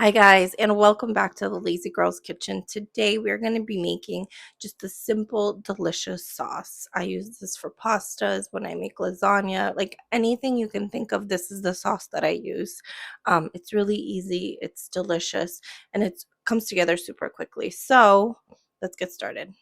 Hi guys, and welcome back to the Lazy Girls Kitchen. Today we're going to be making just a simple, delicious sauce. I use this for pastas, when I make lasagna, like anything you can think of. This is the sauce that I use. It's really easy, it's delicious, and it comes together super quickly. So let's get started.